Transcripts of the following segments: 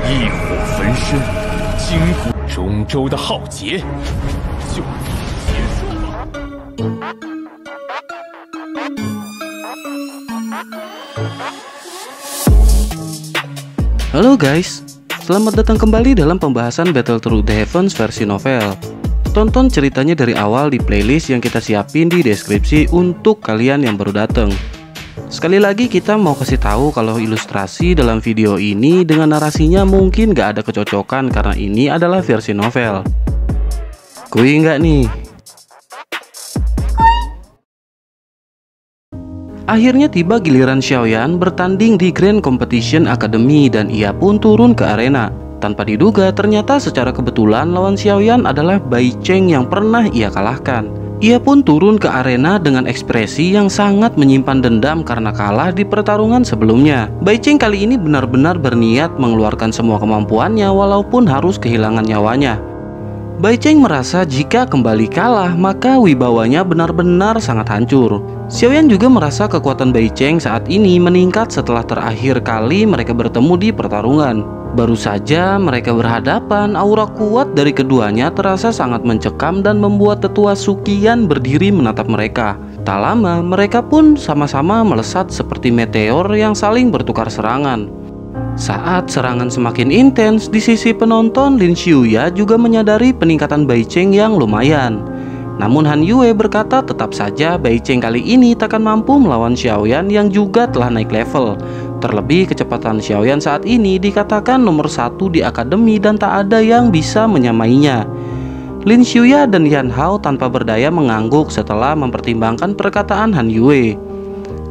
异火焚身，今古中州的浩劫就此结束了。Halo guys, selamat datang kembali dalam pembahasan Battle Through the Heavens versi novel. Tonton ceritanya dari awal di playlist yang kita siapin di deskripsi untuk kalian yang baru datang. Sekali lagi kita mau kasih tahu kalau ilustrasi dalam video ini dengan narasinya mungkin gak ada kecocokan karena ini adalah versi novel. Kui nggak nih? Akhirnya tiba giliran Xiaoyan bertanding di Grand Competition Academy dan ia pun turun ke arena. Tanpa diduga ternyata secara kebetulan lawan Xiaoyan adalah Bai Cheng yang pernah ia kalahkan. Ia pun turun ke arena dengan ekspresi yang sangat menyimpan dendam karena kalah di pertarungan sebelumnya. Bai Cheng kali ini benar-benar berniat mengeluarkan semua kemampuannya walaupun harus kehilangan nyawanya. Bai Cheng merasa jika kembali kalah maka wibawanya benar-benar sangat hancur. Xiaoyan juga merasa kekuatan Bai Cheng saat ini meningkat setelah terakhir kali mereka bertemu di pertarungan. Baru saja mereka berhadapan, aura kuat dari keduanya terasa sangat mencekam dan membuat tetua Suqian berdiri menatap mereka. Tak lama mereka pun sama-sama melesat seperti meteor yang saling bertukar serangan. Saat serangan semakin intens, di sisi penonton Lin Xiuya juga menyadari peningkatan Bai Cheng yang lumayan. Namun Han Yue berkata tetap saja Bai Cheng kali ini takkan mampu melawan Xiaoyan yang juga telah naik level. Terlebih kecepatan Xiaoyan saat ini dikatakan nomor 1 di akademi dan tak ada yang bisa menyamainya. Lin Xiuya dan Yan Hao tanpa berdaya mengangguk setelah mempertimbangkan perkataan Han Yue.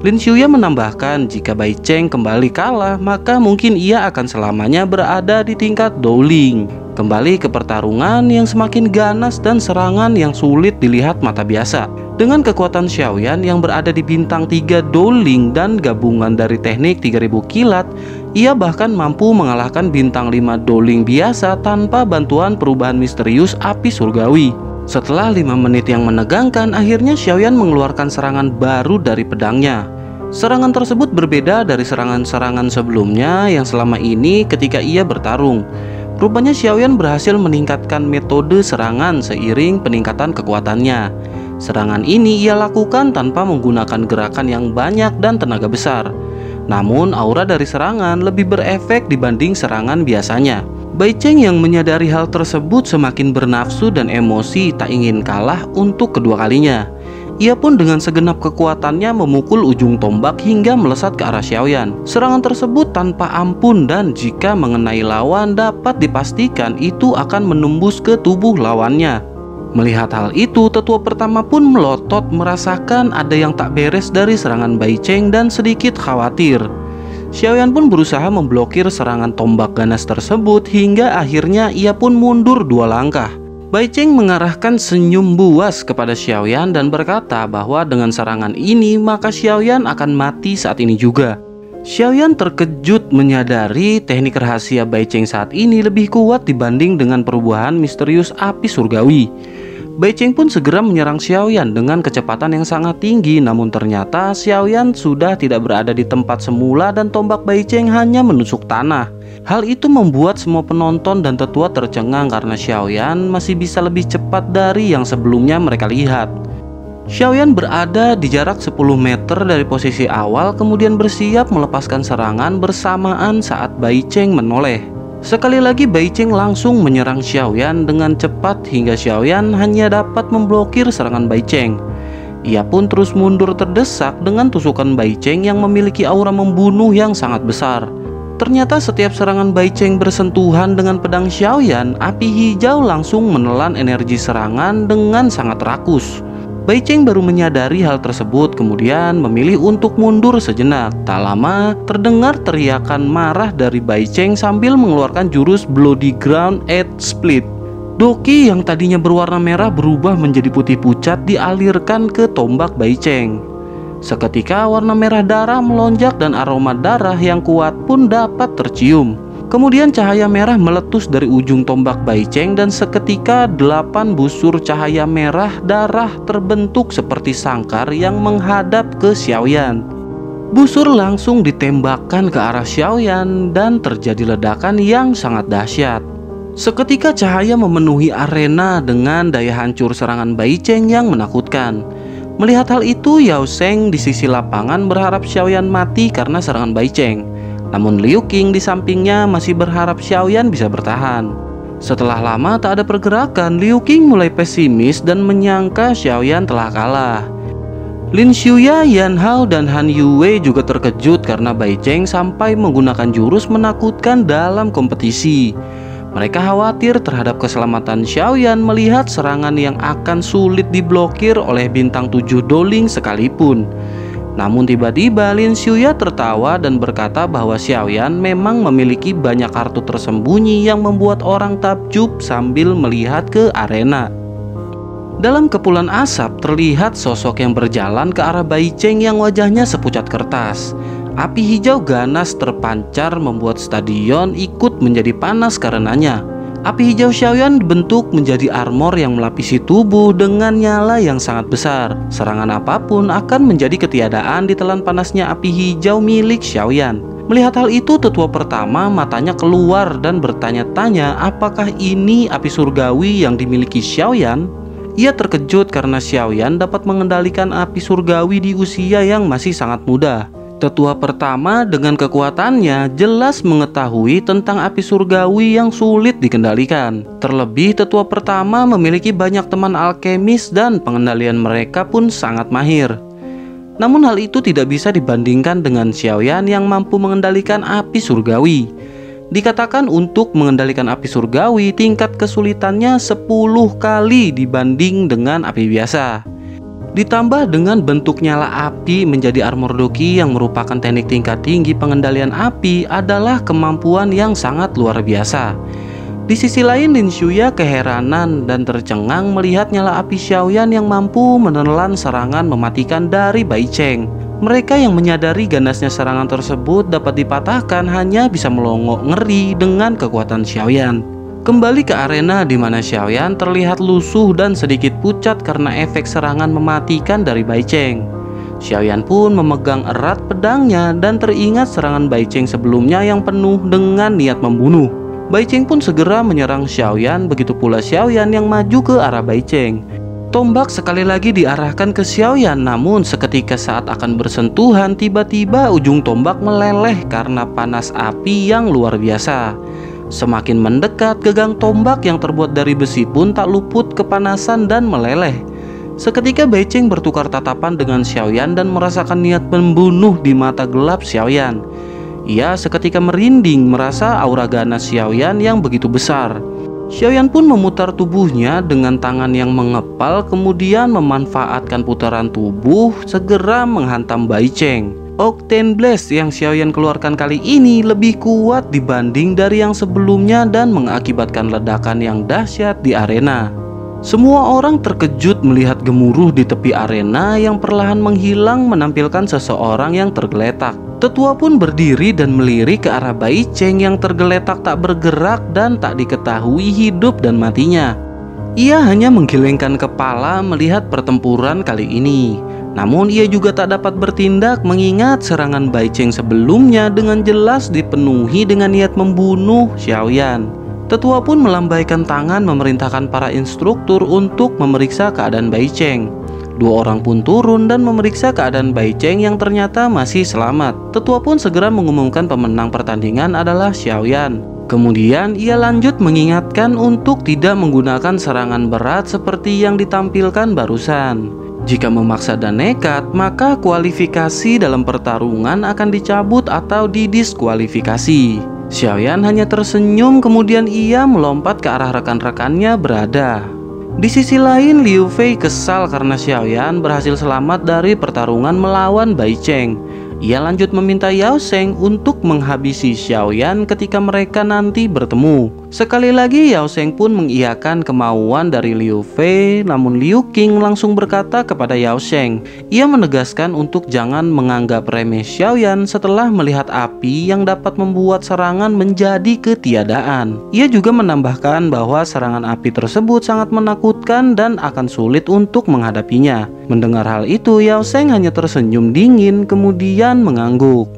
Lin Xiuya menambahkan jika Bai Cheng kembali kalah maka mungkin ia akan selamanya berada di tingkat Dowling. Kembali ke pertarungan yang semakin ganas dan serangan yang sulit dilihat mata biasa. Dengan kekuatan Xiaoyan yang berada di bintang 3 Dowling dan gabungan dari teknik 3000 kilat, ia bahkan mampu mengalahkan bintang 5 Dowling biasa tanpa bantuan perubahan misterius api surgawi. Setelah 5 menit yang menegangkan, akhirnya Xiaoyan mengeluarkan serangan baru dari pedangnya. Serangan tersebut berbeda dari serangan-serangan sebelumnya yang selama ini ketika ia bertarung. Rupanya Xiaoyan berhasil meningkatkan metode serangan seiring peningkatan kekuatannya. Serangan ini ia lakukan tanpa menggunakan gerakan yang banyak dan tenaga besar. Namun aura dari serangan lebih berefek dibanding serangan biasanya. Bai Cheng yang menyadari hal tersebut semakin bernafsu dan emosi tak ingin kalah untuk kedua kalinya. Ia pun dengan segenap kekuatannya memukul ujung tombak hingga melesat ke arah Xiaoyan. Serangan tersebut tanpa ampun dan jika mengenai lawan dapat dipastikan itu akan menembus ke tubuh lawannya. Melihat hal itu, tetua pertama pun melotot merasakan ada yang tak beres dari serangan Bai Cheng dan sedikit khawatir. Xiaoyan pun berusaha memblokir serangan tombak ganas tersebut hingga akhirnya ia pun mundur 2 langkah. Bai Cheng mengarahkan senyum buas kepada Xiaoyan dan berkata bahwa dengan serangan ini maka Xiaoyan akan mati saat ini juga. Xiaoyan terkejut menyadari teknik rahasia Bai Cheng saat ini lebih kuat dibanding dengan perubahan misterius api surgawi. Bai Cheng pun segera menyerang Xiaoyan dengan kecepatan yang sangat tinggi, namun ternyata Xiaoyan sudah tidak berada di tempat semula dan tombak Bai Cheng hanya menusuk tanah. Hal itu membuat semua penonton dan tetua tercengang karena Xiaoyan masih bisa lebih cepat dari yang sebelumnya mereka lihat. Xiaoyan berada di jarak 10 meter dari posisi awal kemudian bersiap melepaskan serangan bersamaan saat Bai Cheng menoleh. Sekali lagi Bai Cheng langsung menyerang Xiaoyan dengan cepat hingga Xiaoyan hanya dapat memblokir serangan Bai Cheng. Ia pun terus mundur terdesak dengan tusukan Bai Cheng yang memiliki aura membunuh yang sangat besar. Ternyata setiap serangan Bai Cheng bersentuhan dengan pedang Xiaoyan, api hijau langsung menelan energi serangan dengan sangat rakus. Bai Cheng baru menyadari hal tersebut kemudian memilih untuk mundur sejenak. Tak lama terdengar teriakan marah dari Bai Cheng sambil mengeluarkan jurus Bloody Ground Edge Split. Doki yang tadinya berwarna merah berubah menjadi putih pucat dialirkan ke tombak Bai Cheng. Seketika warna merah darah melonjak dan aroma darah yang kuat pun dapat tercium. Kemudian cahaya merah meletus dari ujung tombak Bai Cheng dan seketika 8 busur cahaya merah darah terbentuk seperti sangkar yang menghadap ke Xiaoyan. Busur langsung ditembakkan ke arah Xiaoyan dan terjadi ledakan yang sangat dahsyat. Seketika cahaya memenuhi arena dengan daya hancur serangan Bai Cheng yang menakutkan. Melihat hal itu, Yao Sheng di sisi lapangan berharap Xiaoyan mati karena serangan Bai Cheng. Namun Liu Qing di sampingnya masih berharap Xiaoyan bisa bertahan. Setelah lama tak ada pergerakan, Liu Qing mulai pesimis dan menyangka Xiaoyan telah kalah. Lin Xiuya, Yan Hao, dan Han Yue juga terkejut karena Bai Cheng sampai menggunakan jurus menakutkan dalam kompetisi. Mereka khawatir terhadap keselamatan Xiaoyan melihat serangan yang akan sulit diblokir oleh bintang 7 Doling sekalipun. Namun tiba-tiba Lin Xiuya tertawa dan berkata bahwa Xiaoyan memang memiliki banyak kartu tersembunyi yang membuat orang takjub sambil melihat ke arena. Dalam kepulan asap terlihat sosok yang berjalan ke arah Bai Cheng yang wajahnya sepucat kertas. Api hijau ganas terpancar membuat stadion ikut menjadi panas karenanya. Api hijau Xiaoyan dibentuk menjadi armor yang melapisi tubuh dengan nyala yang sangat besar. Serangan apapun akan menjadi ketiadaan di telan panasnya api hijau milik Xiaoyan. Melihat hal itu, tetua pertama matanya keluar dan bertanya-tanya apakah ini api surgawi yang dimiliki Xiaoyan. Ia terkejut karena Xiaoyan dapat mengendalikan api surgawi di usia yang masih sangat muda. Tetua pertama dengan kekuatannya jelas mengetahui tentang api surgawi yang sulit dikendalikan. Terlebih tetua pertama memiliki banyak teman alkemis dan pengendalian mereka pun sangat mahir. Namun hal itu tidak bisa dibandingkan dengan Xiaoyan yang mampu mengendalikan api surgawi. Dikatakan untuk mengendalikan api surgawi tingkat kesulitannya 10 kali dibanding dengan api biasa. Ditambah dengan bentuk nyala api menjadi armor doki yang merupakan teknik tingkat tinggi pengendalian api adalah kemampuan yang sangat luar biasa. Di sisi lain, Lin Xiuya keheranan dan tercengang melihat nyala api Xiaoyan yang mampu menelan serangan mematikan dari Bai Cheng. Mereka yang menyadari ganasnya serangan tersebut dapat dipatahkan hanya bisa melongo ngeri dengan kekuatan Xiaoyan. Kembali ke arena di mana Xiaoyan terlihat lusuh dan sedikit pucat karena efek serangan mematikan dari Bai Cheng. Xiaoyan pun memegang erat pedangnya dan teringat serangan Bai Cheng sebelumnya yang penuh dengan niat membunuh. Bai Cheng pun segera menyerang Xiaoyan, begitu pula Xiaoyan yang maju ke arah Bai Cheng. Tombak sekali lagi diarahkan ke Xiaoyan, namun seketika saat akan bersentuhan tiba-tiba ujung tombak meleleh karena panas api yang luar biasa. Semakin mendekat, gegang tombak yang terbuat dari besi pun tak luput kepanasan dan meleleh. Seketika Bai Cheng bertukar tatapan dengan Xiaoyan dan merasakan niat membunuh di mata gelap Xiaoyan. Ia seketika merinding merasa aura ganas Xiaoyan yang begitu besar. Xiaoyan pun memutar tubuhnya dengan tangan yang mengepal, kemudian memanfaatkan putaran tubuh segera menghantam Bai Cheng. Octane Blast yang Xiaoyan keluarkan kali ini lebih kuat dibanding dari yang sebelumnya dan mengakibatkan ledakan yang dahsyat di arena. Semua orang terkejut melihat gemuruh di tepi arena yang perlahan menghilang menampilkan seseorang yang tergeletak. Tetua pun berdiri dan melirik ke arah Bai Cheng yang tergeletak tak bergerak dan tak diketahui hidup dan matinya. Ia hanya menggelengkan kepala melihat pertempuran kali ini. Namun ia juga tak dapat bertindak mengingat serangan Bai Cheng sebelumnya dengan jelas dipenuhi dengan niat membunuh Xiaoyan. Tetua pun melambaikan tangan memerintahkan para instruktur untuk memeriksa keadaan Bai Cheng. Dua orang pun turun dan memeriksa keadaan Bai Cheng yang ternyata masih selamat. Tetua pun segera mengumumkan pemenang pertandingan adalah Xiaoyan. Kemudian ia lanjut mengingatkan untuk tidak menggunakan serangan berat seperti yang ditampilkan barusan. Jika memaksa dan nekat, maka kualifikasi dalam pertarungan akan dicabut atau didiskualifikasi. Xiaoyan hanya tersenyum, kemudian ia melompat ke arah rekan-rekannya berada. Di sisi lain, Liu Fei kesal karena Xiaoyan berhasil selamat dari pertarungan melawan Bai Cheng. Ia lanjut meminta Yao Sheng untuk menghabisi Xiaoyan ketika mereka nanti bertemu. Sekali lagi Yao Sheng pun mengiyakan kemauan dari Liu Fei, namun Liu Qing langsung berkata kepada Yao Sheng. Ia menegaskan untuk jangan menganggap remeh Xiaoyan setelah melihat api yang dapat membuat serangan menjadi ketiadaan. Ia juga menambahkan bahwa serangan api tersebut sangat menakutkan dan akan sulit untuk menghadapinya. Mendengar hal itu, Yao Sheng hanya tersenyum dingin, kemudian kemudian mengangguk.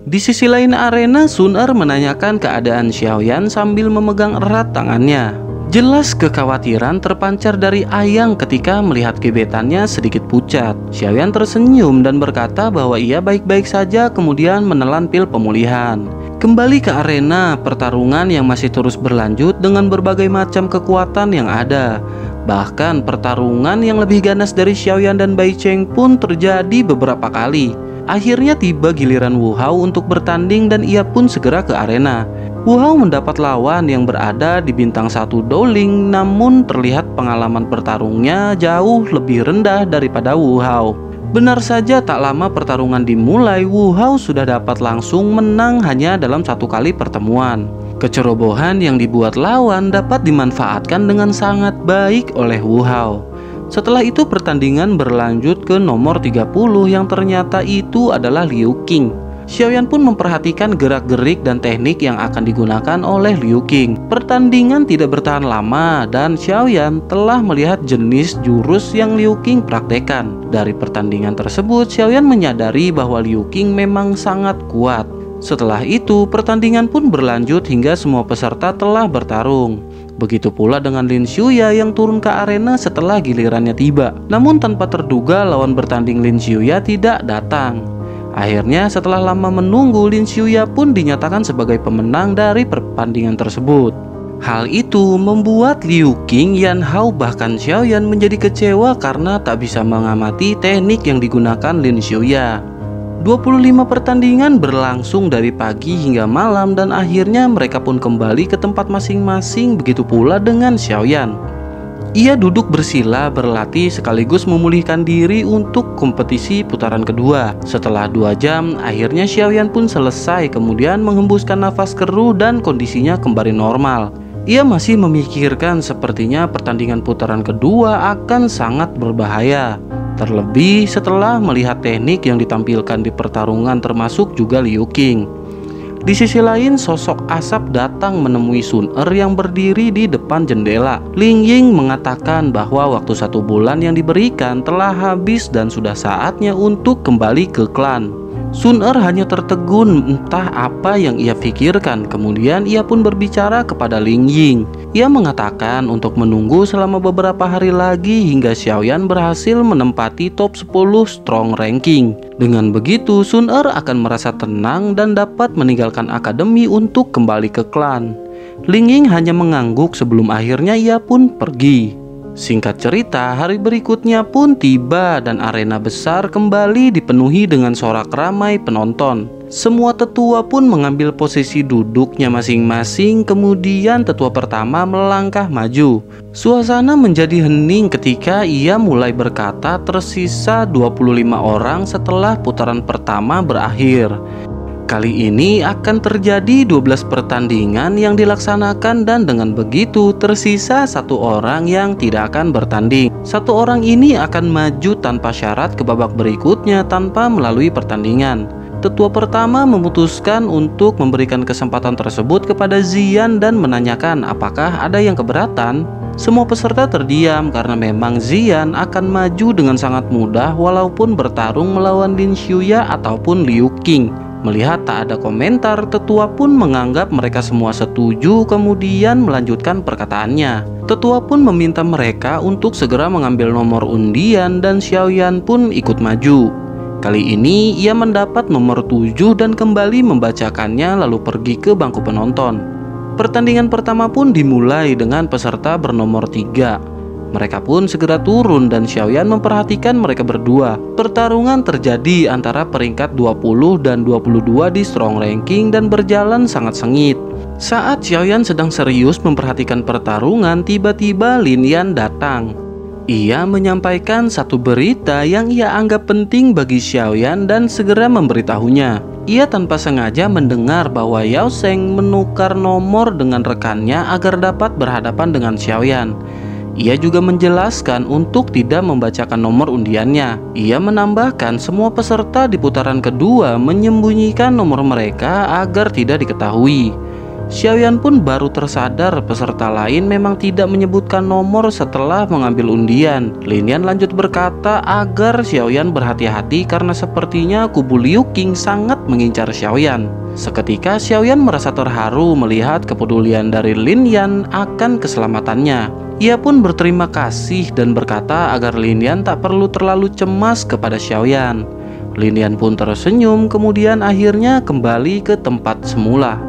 Di sisi lain arena, Sun Er menanyakan keadaan Xiaoyan sambil memegang erat tangannya. Jelas kekhawatiran terpancar dari Ayang ketika melihat gebetannya sedikit pucat. Xiaoyan tersenyum dan berkata bahwa ia baik-baik saja, kemudian menelan pil pemulihan. Kembali ke arena, pertarungan yang masih terus berlanjut dengan berbagai macam kekuatan yang ada. Bahkan pertarungan yang lebih ganas dari Xiaoyan dan Bai Cheng pun terjadi beberapa kali. Akhirnya tiba giliran Wu Hao untuk bertanding dan ia pun segera ke arena. Wu Hao mendapat lawan yang berada di bintang 1 Dowling, namun terlihat pengalaman bertarungnya jauh lebih rendah daripada Wu Hao. Benar saja tak lama pertarungan dimulai, Wu Hao sudah dapat langsung menang hanya dalam 1 kali pertemuan. Kecerobohan yang dibuat lawan dapat dimanfaatkan dengan sangat baik oleh Wu Hao. Setelah itu pertandingan berlanjut ke nomor 30 yang ternyata itu adalah Liu Qing. Xiaoyan pun memperhatikan gerak-gerik dan teknik yang akan digunakan oleh Liu Qing. Pertandingan tidak bertahan lama dan Xiaoyan telah melihat jenis jurus yang Liu Qing praktekkan. Dari pertandingan tersebut, Xiaoyan menyadari bahwa Liu Qing memang sangat kuat. Setelah itu, pertandingan pun berlanjut hingga semua peserta telah bertarung. Begitu pula dengan Lin Xiuya yang turun ke arena setelah gilirannya tiba. Namun tanpa terduga lawan bertanding Lin Xiuya tidak datang. Akhirnya setelah lama menunggu, Lin Xiuya pun dinyatakan sebagai pemenang dari pertandingan tersebut. Hal itu membuat Liu Qing, Yan Hao bahkan Xiaoyan menjadi kecewa karena tak bisa mengamati teknik yang digunakan Lin Xiuya. 25 pertandingan berlangsung dari pagi hingga malam dan akhirnya mereka pun kembali ke tempat masing-masing, begitu pula dengan Xiaoyan. Ia duduk bersila berlatih sekaligus memulihkan diri untuk kompetisi putaran kedua. Setelah 2 jam, akhirnya Xiaoyan pun selesai, kemudian menghembuskan nafas keruh dan kondisinya kembali normal. Ia masih memikirkan sepertinya pertandingan putaran kedua akan sangat berbahaya. Terlebih setelah melihat teknik yang ditampilkan di pertarungan termasuk juga Liu Qing. Di sisi lain, sosok asap datang menemui Sun Er yang berdiri di depan jendela. Ling Ying mengatakan bahwa waktu 1 bulan yang diberikan telah habis dan sudah saatnya untuk kembali ke klan. Sun Er hanya tertegun, entah apa yang ia pikirkan. Kemudian ia pun berbicara kepada Ling Ying. Ia mengatakan untuk menunggu selama beberapa hari lagi hingga Xiaoyan berhasil menempati top 10 strong ranking. Dengan begitu, Sun Er akan merasa tenang dan dapat meninggalkan akademi untuk kembali ke klan. Ling Ying hanya mengangguk sebelum akhirnya ia pun pergi. Singkat cerita, hari berikutnya pun tiba dan arena besar kembali dipenuhi dengan sorak ramai penonton. Semua tetua pun mengambil posisi duduknya masing-masing, kemudian tetua pertama melangkah maju. Suasana menjadi hening ketika ia mulai berkata tersisa 25 orang setelah putaran pertama berakhir. Kali ini akan terjadi 12 pertandingan yang dilaksanakan dan dengan begitu tersisa 1 orang yang tidak akan bertanding. 1 orang ini akan maju tanpa syarat ke babak berikutnya tanpa melalui pertandingan. Tetua pertama memutuskan untuk memberikan kesempatan tersebut kepada Ziyan dan menanyakan apakah ada yang keberatan. Semua peserta terdiam karena memang Ziyan akan maju dengan sangat mudah walaupun bertarung melawan Lin Xiuya ataupun Liu Qing. Melihat tak ada komentar, tetua pun menganggap mereka semua setuju, kemudian melanjutkan perkataannya. Tetua pun meminta mereka untuk segera mengambil nomor undian dan Xiaoyan pun ikut maju. Kali ini ia mendapat nomor 7 dan kembali membacakannya lalu pergi ke bangku penonton. Pertandingan pertama pun dimulai dengan peserta bernomor 3. Mereka pun segera turun dan Xiaoyan memperhatikan mereka berdua. Pertarungan terjadi antara peringkat 20 dan 22 di strong ranking dan berjalan sangat sengit. Saat Xiaoyan sedang serius memperhatikan pertarungan, tiba-tiba Lin Yan datang. Ia menyampaikan satu berita yang ia anggap penting bagi Xiaoyan dan segera memberitahunya. Ia tanpa sengaja mendengar bahwa Yao Sheng menukar nomor dengan rekannya agar dapat berhadapan dengan Xiaoyan. Ia juga menjelaskan untuk tidak membacakan nomor undiannya. Ia menambahkan semua peserta di putaran kedua menyembunyikan nomor mereka agar tidak diketahui. Xiaoyan pun baru tersadar peserta lain memang tidak menyebutkan nomor setelah mengambil undian. Lin Yan lanjut berkata agar Xiaoyan berhati-hati karena sepertinya kubu Liu Qing sangat mengincar Xiaoyan. Seketika Xiaoyan merasa terharu melihat kepedulian dari Lin Yan akan keselamatannya. Ia pun berterima kasih dan berkata agar Lin Yan tak perlu terlalu cemas kepada Xiaoyan. Lin Yan pun tersenyum kemudian akhirnya kembali ke tempat semula.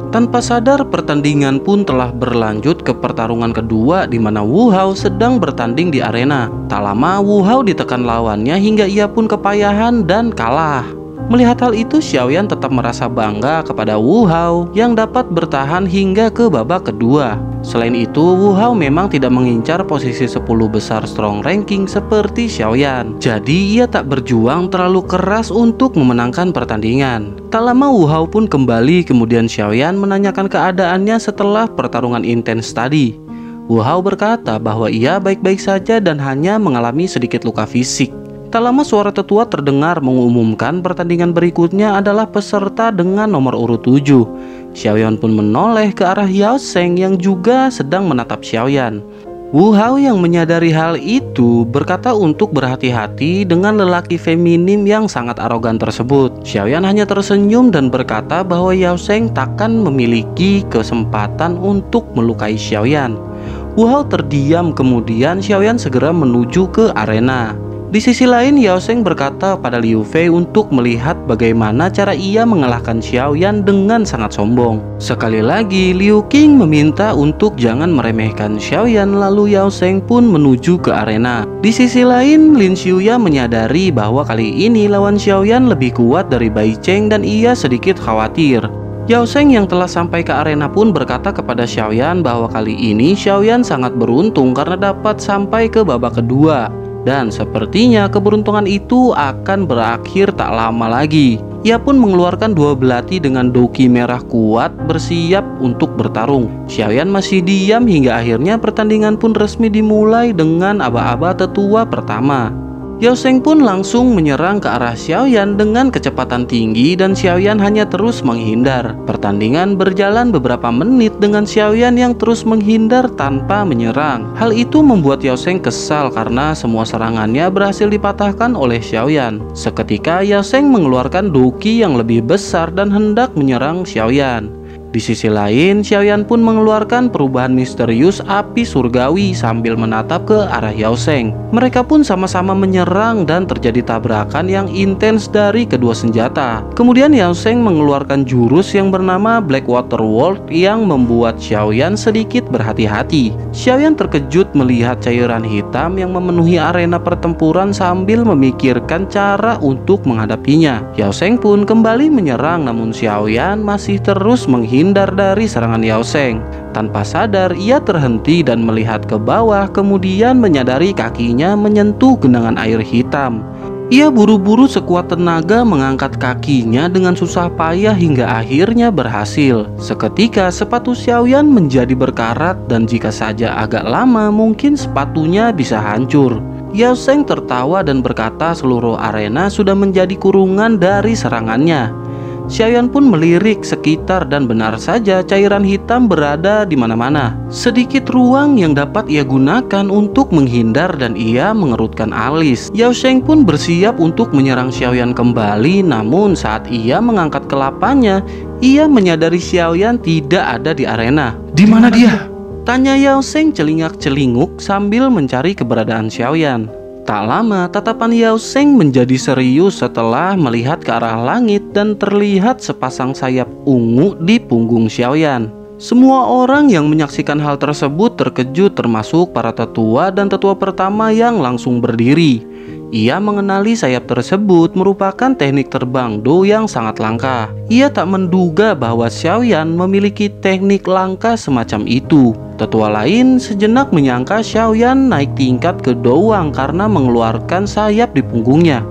Tanpa sadar pertandingan pun telah berlanjut ke pertarungan kedua di mana Wu Hao sedang bertanding di arena. Tak lama Wu Hao ditekan lawannya hingga ia pun kepayahan dan kalah. Melihat hal itu Xiaoyan tetap merasa bangga kepada Wu Hao yang dapat bertahan hingga ke babak kedua. Selain itu Wu Hao memang tidak mengincar posisi 10 besar strong ranking seperti Xiaoyan. Jadi ia tak berjuang terlalu keras untuk memenangkan pertandingan. Tak lama Wu Hao pun kembali kemudian Xiaoyan menanyakan keadaannya setelah pertarungan intens tadi. Wu Hao berkata bahwa ia baik-baik saja dan hanya mengalami sedikit luka fisik. Tak lama suara tetua terdengar mengumumkan pertandingan berikutnya adalah peserta dengan nomor urut 7. Xiaoyan pun menoleh ke arah Yao Sheng yang juga sedang menatap Xiaoyan. Wu Hao yang menyadari hal itu berkata untuk berhati-hati dengan lelaki feminim yang sangat arogan tersebut. Xiaoyan hanya tersenyum dan berkata bahwa Yao Sheng takkan memiliki kesempatan untuk melukai Xiaoyan. Wu Hao terdiam kemudian Xiaoyan segera menuju ke arena. Di sisi lain Yao Sheng berkata pada Liu Fei untuk melihat bagaimana cara ia mengalahkan Xiaoyan dengan sangat sombong. Sekali lagi Liu Qing meminta untuk jangan meremehkan Xiaoyan lalu Yao Sheng pun menuju ke arena. Di sisi lain Lin Xiuya menyadari bahwa kali ini lawan Xiaoyan lebih kuat dari Bai Cheng dan ia sedikit khawatir. Yao Sheng yang telah sampai ke arena pun berkata kepada Xiaoyan bahwa kali ini Xiaoyan sangat beruntung karena dapat sampai ke babak kedua. Dan sepertinya keberuntungan itu akan berakhir tak lama lagi. Ia pun mengeluarkan 2 belati dengan doki merah kuat bersiap untuk bertarung. Xiaoyan masih diam hingga akhirnya pertandingan pun resmi dimulai dengan aba-aba tetua pertama. Yao Sheng pun langsung menyerang ke arah Xiaoyan dengan kecepatan tinggi dan Xiaoyan hanya terus menghindar. Pertandingan berjalan beberapa menit dengan Xiaoyan yang terus menghindar tanpa menyerang. Hal itu membuat Yao Sheng kesal karena semua serangannya berhasil dipatahkan oleh Xiaoyan. Seketika Yao Sheng mengeluarkan doki yang lebih besar dan hendak menyerang Xiaoyan. Di sisi lain, Xiaoyan pun mengeluarkan perubahan misterius api surgawi sambil menatap ke arah Yao Sheng. Mereka pun sama-sama menyerang dan terjadi tabrakan yang intens dari kedua senjata. Kemudian Yao Sheng mengeluarkan jurus yang bernama Blackwater World yang membuat Xiaoyan sedikit berhati-hati. Xiaoyan terkejut melihat cairan hitam yang memenuhi arena pertempuran sambil memikirkan cara untuk menghadapinya. Yao Sheng pun kembali menyerang namun Xiaoyan masih terus menghindar dari serangan Yao Sheng. Tanpa sadar ia terhenti dan melihat ke bawah kemudian menyadari kakinya menyentuh genangan air hitam. Ia buru-buru sekuat tenaga mengangkat kakinya dengan susah payah hingga akhirnya berhasil. Seketika sepatu Xiaoyan menjadi berkarat dan jika saja agak lama mungkin sepatunya bisa hancur. Yao Sheng tertawa dan berkata seluruh arena sudah menjadi kurungan dari serangannya. Xiaoyan pun melirik sekitar dan benar saja cairan hitam berada di mana-mana. Sedikit ruang yang dapat ia gunakan untuk menghindar dan ia mengerutkan alis. Yao Sheng pun bersiap untuk menyerang Xiaoyan kembali, namun saat ia mengangkat kelapanya, ia menyadari Xiaoyan tidak ada di arena. Di mana dia? Tanya Yao Sheng celingak-celinguk sambil mencari keberadaan Xiaoyan. Tak lama, tatapan Yao Sheng menjadi serius setelah melihat ke arah langit dan terlihat sepasang sayap ungu di punggung Xiaoyan. Semua orang yang menyaksikan hal tersebut terkejut termasuk para tetua dan tetua pertama yang langsung berdiri. Ia mengenali sayap tersebut merupakan teknik terbang Do yang sangat langka. Ia tak menduga bahwa Xiaoyan memiliki teknik langka semacam itu. Tetua lain sejenak menyangka Xiaoyan naik tingkat ke Doang karena mengeluarkan sayap di punggungnya.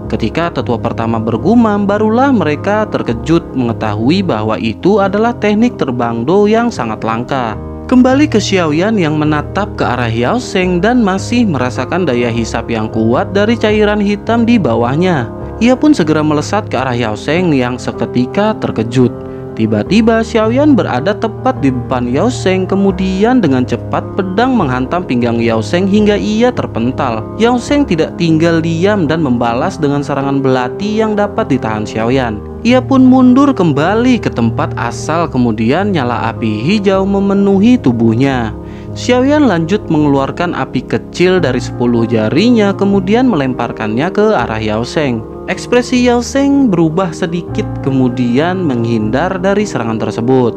Ketika tetua pertama bergumam, barulah mereka terkejut mengetahui bahwa itu adalah teknik terbang Do yang sangat langka. Kembali ke Xiaoyan yang menatap ke arah Yao Sheng dan masih merasakan daya hisap yang kuat dari cairan hitam di bawahnya. Ia pun segera melesat ke arah Yao Sheng yang seketika terkejut. Tiba-tiba Xiaoyan berada tepat di depan Yao Sheng, kemudian dengan cepat pedang menghantam pinggang Yao Sheng hingga ia terpental. Yao Sheng tidak tinggal diam dan membalas dengan serangan belati yang dapat ditahan Xiaoyan. Ia pun mundur kembali ke tempat asal, kemudian nyala api hijau memenuhi tubuhnya. Xiaoyan lanjut mengeluarkan api kecil dari 10 jarinya, kemudian melemparkannya ke arah Yao Sheng. Ekspresi Yao Sheng berubah sedikit, kemudian menghindar dari serangan tersebut.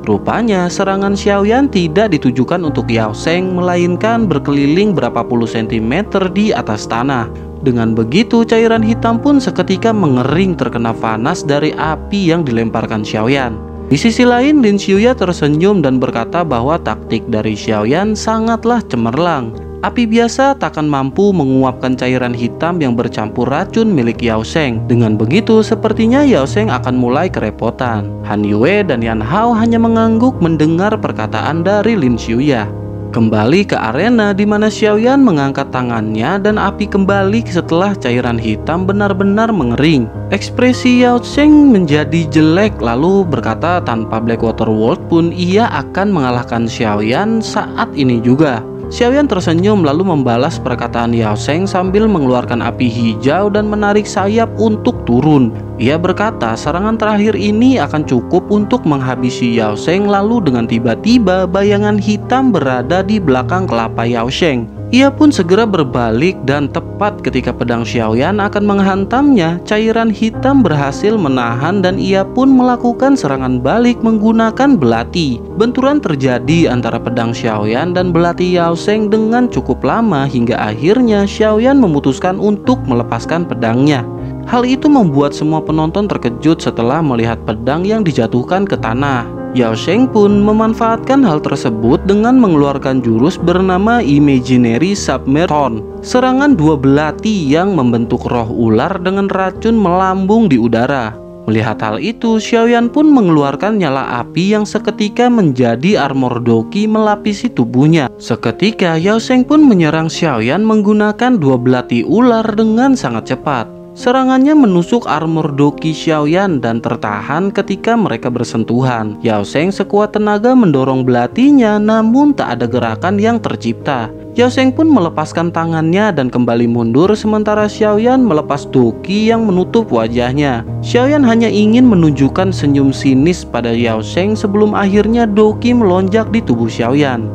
Rupanya serangan Xiaoyan tidak ditujukan untuk Yao Sheng, melainkan berkeliling berapa puluh sentimeter di atas tanah. Dengan begitu cairan hitam pun seketika mengering terkena panas dari api yang dilemparkan Xiaoyan. Di sisi lain, Lin Xiuya tersenyum dan berkata bahwa taktik dari Xiaoyan sangatlah cemerlang. Api biasa takkan mampu menguapkan cairan hitam yang bercampur racun milik Yao Sheng. Dengan begitu, sepertinya Yao Sheng akan mulai kerepotan. Han Yue dan Yan Hao hanya mengangguk mendengar perkataan dari Lin Xiuya. Kembali ke arena di mana Xiaoyan mengangkat tangannya dan api kembali setelah cairan hitam benar-benar mengering. Ekspresi Yao Sheng menjadi jelek lalu berkata tanpa Blackwater World pun ia akan mengalahkan Xiaoyan saat ini juga. Xiaoyan tersenyum lalu membalas perkataan Yao Sheng sambil mengeluarkan api hijau dan menarik sayap untuk turun. Ia berkata serangan terakhir ini akan cukup untuk menghabisi Yao Sheng, lalu dengan tiba-tiba bayangan hitam berada di belakang kelapa Yao Sheng. Ia pun segera berbalik dan tepat ketika pedang Xiaoyan akan menghantamnya, cairan hitam berhasil menahan dan ia pun melakukan serangan balik menggunakan belati. Benturan terjadi antara pedang Xiaoyan dan belati Yao Sheng dengan cukup lama hingga akhirnya Xiaoyan memutuskan untuk melepaskan pedangnya. Hal itu membuat semua penonton terkejut setelah melihat pedang yang dijatuhkan ke tanah. Yao Sheng pun memanfaatkan hal tersebut dengan mengeluarkan jurus bernama Imaginary Submerton. Serangan dua belati yang membentuk roh ular dengan racun melambung di udara. Melihat hal itu, Xiaoyan pun mengeluarkan nyala api yang seketika menjadi armor doki melapisi tubuhnya. Seketika Yao Sheng pun menyerang Xiaoyan menggunakan dua belati ular dengan sangat cepat. Serangannya menusuk armor doki Xiaoyan dan tertahan ketika mereka bersentuhan. Yao Sheng sekuat tenaga mendorong belatinya, namun tak ada gerakan yang tercipta. Yao Sheng pun melepaskan tangannya dan kembali mundur, sementara Xiaoyan melepas doki yang menutup wajahnya. Xiaoyan hanya ingin menunjukkan senyum sinis pada Yao Sheng sebelum akhirnya doki melonjak di tubuh Xiaoyan.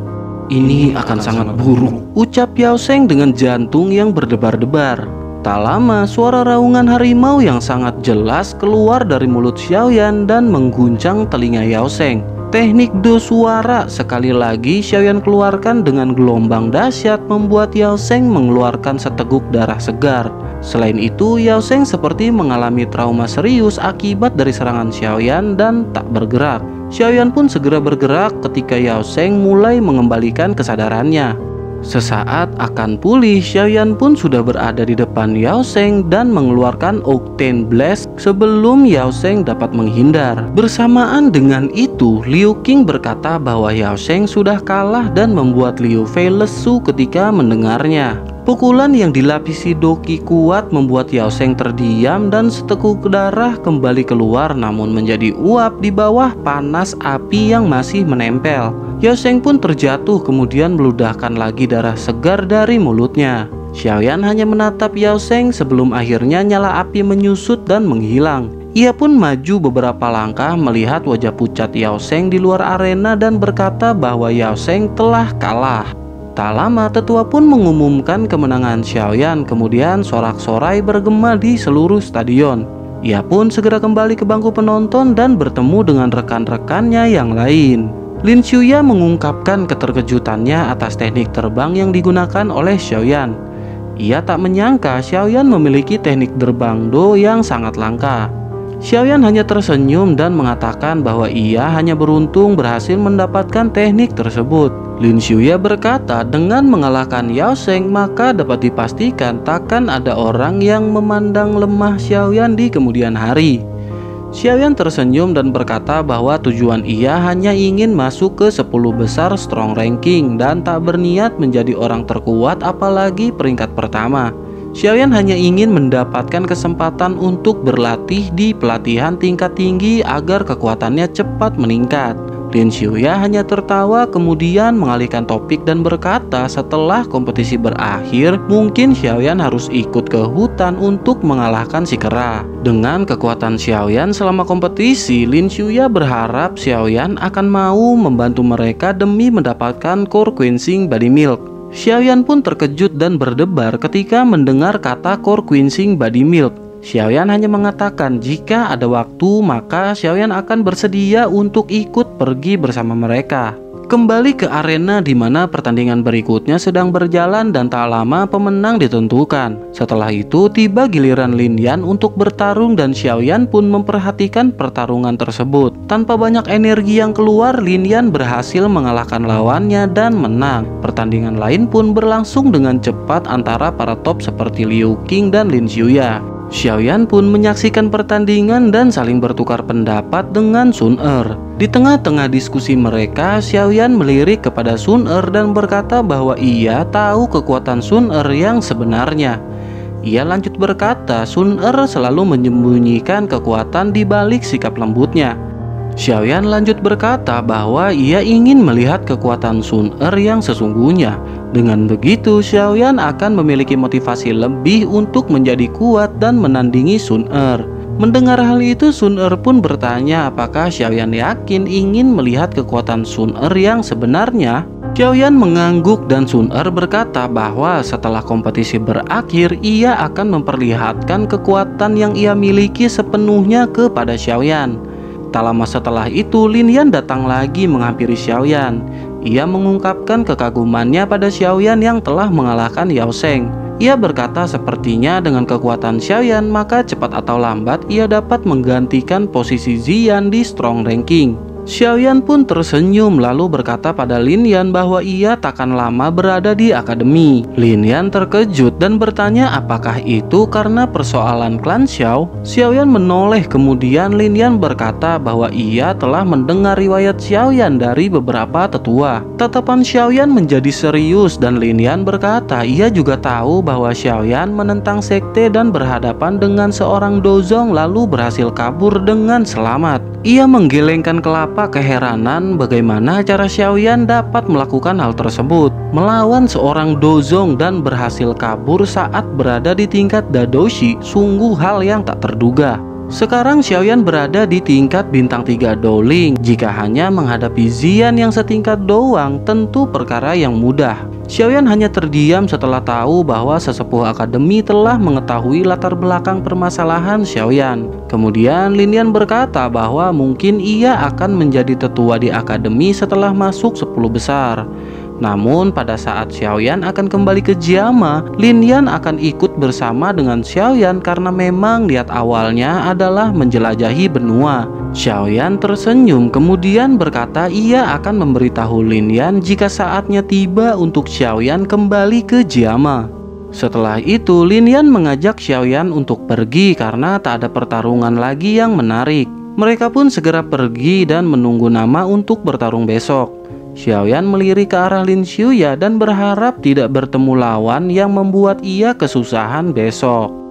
Ini akan sangat buruk, ucap Yao Sheng dengan jantung yang berdebar-debar. Tak lama, suara raungan harimau yang sangat jelas keluar dari mulut Xiaoyan dan mengguncang telinga Yao Sheng. Teknik do suara sekali lagi Xiaoyan keluarkan dengan gelombang dahsyat membuat Yao Sheng mengeluarkan seteguk darah segar. Selain itu, Yao Sheng seperti mengalami trauma serius akibat dari serangan Xiaoyan dan tak bergerak. Xiaoyan pun segera bergerak ketika Yao Sheng mulai mengembalikan kesadarannya. Sesaat akan pulih, Xiaoyan pun sudah berada di depan Yao Sheng dan mengeluarkan Octane Blast sebelum Yao Sheng dapat menghindar. Bersamaan dengan itu, Liu Qing berkata bahwa Yao Sheng sudah kalah dan membuat Liu Fei lesu ketika mendengarnya. Pukulan yang dilapisi doki kuat membuat Yao Sheng terdiam dan seteguk darah kembali keluar namun menjadi uap di bawah panas api yang masih menempel. Yao Sheng pun terjatuh kemudian meludahkan lagi darah segar dari mulutnya. Xiaoyan hanya menatap Yao Sheng sebelum akhirnya nyala api menyusut dan menghilang. Ia pun maju beberapa langkah melihat wajah pucat Yao Sheng di luar arena dan berkata bahwa Yao Sheng telah kalah. Tak lama tetua pun mengumumkan kemenangan Xiaoyan, kemudian sorak-sorai bergema di seluruh stadion. Ia pun segera kembali ke bangku penonton dan bertemu dengan rekan-rekannya yang lain. Lin Xiuya mengungkapkan keterkejutannya atas teknik terbang yang digunakan oleh Xiaoyan. Ia tak menyangka Xiaoyan memiliki teknik terbang Do yang sangat langka. Xiaoyan hanya tersenyum dan mengatakan bahwa ia hanya beruntung berhasil mendapatkan teknik tersebut. Lin Xiuya berkata dengan mengalahkan Yao Sheng maka dapat dipastikan takkan ada orang yang memandang lemah Xiaoyan di kemudian hari. Xiaoyan tersenyum dan berkata bahwa tujuan ia hanya ingin masuk ke 10 besar strong ranking dan tak berniat menjadi orang terkuat apalagi peringkat pertama. Xiaoyan hanya ingin mendapatkan kesempatan untuk berlatih di pelatihan tingkat tinggi agar kekuatannya cepat meningkat. Lin Xiuya hanya tertawa kemudian mengalihkan topik dan berkata setelah kompetisi berakhir, mungkin Xiaoyan harus ikut ke hutan untuk mengalahkan si kera. Dengan kekuatan Xiaoyan selama kompetisi, Lin Xiuya berharap Xiaoyan akan mau membantu mereka demi mendapatkan core quenching body milk. Xiaoyan pun terkejut dan berdebar ketika mendengar kata core quenching body milk. Xiaoyan hanya mengatakan jika ada waktu maka Xiaoyan akan bersedia untuk ikut pergi bersama mereka. Kembali ke arena di mana pertandingan berikutnya sedang berjalan dan tak lama pemenang ditentukan. Setelah itu tiba giliran Lin Yan untuk bertarung dan Xiaoyan pun memperhatikan pertarungan tersebut. Tanpa banyak energi yang keluar, Lin Yan berhasil mengalahkan lawannya dan menang. Pertandingan lain pun berlangsung dengan cepat antara para top seperti Liu Qing dan Lin Xiuya. Xiaoyan pun menyaksikan pertandingan dan saling bertukar pendapat dengan Sun Er. Di tengah-tengah diskusi mereka, Xiaoyan melirik kepada Sun Er dan berkata bahwa ia tahu kekuatan Sun Er yang sebenarnya. Ia lanjut berkata Sun Er selalu menyembunyikan kekuatan di balik sikap lembutnya. Xiaoyan lanjut berkata bahwa ia ingin melihat kekuatan Sun Er yang sesungguhnya. Dengan begitu, Xiaoyan akan memiliki motivasi lebih untuk menjadi kuat dan menandingi Sun Er. Mendengar hal itu, Sun Er pun bertanya apakah Xiaoyan yakin ingin melihat kekuatan Sun Er yang sebenarnya. Xiaoyan mengangguk dan Sun Er berkata bahwa setelah kompetisi berakhir, ia akan memperlihatkan kekuatan yang ia miliki sepenuhnya kepada Xiaoyan. Tak lama setelah itu, Lin Yan datang lagi menghampiri Xiaoyan. Ia mengungkapkan kekagumannya pada Xiaoyan yang telah mengalahkan Yao Sheng. Ia berkata sepertinya dengan kekuatan Xiaoyan maka cepat atau lambat ia dapat menggantikan posisi Ziyan di strong ranking. Xiaoyan pun tersenyum lalu berkata pada Lin Yan bahwa ia takkan lama berada di akademi. Lin Yan terkejut dan bertanya apakah itu karena persoalan klan Xiao. Xiaoyan menoleh kemudian Lin Yan berkata bahwa ia telah mendengar riwayat Xiaoyan dari beberapa tetua. Tatapan Xiaoyan menjadi serius dan Lin Yan berkata ia juga tahu bahwa Xiaoyan menentang sekte dan berhadapan dengan seorang dozong lalu berhasil kabur dengan selamat. Ia menggelengkan kelapa keheranan bagaimana cara Xiaoyan dapat melakukan hal tersebut, melawan seorang dozong dan berhasil kabur saat berada di tingkat Dadoshi, sungguh hal yang tak terduga. Sekarang Xiaoyan berada di tingkat bintang 3 Dowling. Jika hanya menghadapi Ziyan yang setingkat doang, tentu perkara yang mudah. Xiaoyan hanya terdiam setelah tahu bahwa sesepuh akademi telah mengetahui latar belakang permasalahan Xiaoyan. Kemudian Lin Yan berkata bahwa mungkin ia akan menjadi tetua di akademi setelah masuk 10 besar. Namun pada saat Xiaoyan akan kembali ke Jiama, Lin Yan akan ikut bersama dengan Xiaoyan karena memang niat awalnya adalah menjelajahi benua. Xiaoyan tersenyum kemudian berkata ia akan memberitahu Lin Yan jika saatnya tiba untuk Xiaoyan kembali ke Jiama. Setelah itu Lin Yan mengajak Xiaoyan untuk pergi karena tak ada pertarungan lagi yang menarik. Mereka pun segera pergi dan menunggu nama untuk bertarung besok. Xiaoyan melirik ke arah Lin Xiuya dan berharap tidak bertemu lawan yang membuat ia kesusahan besok.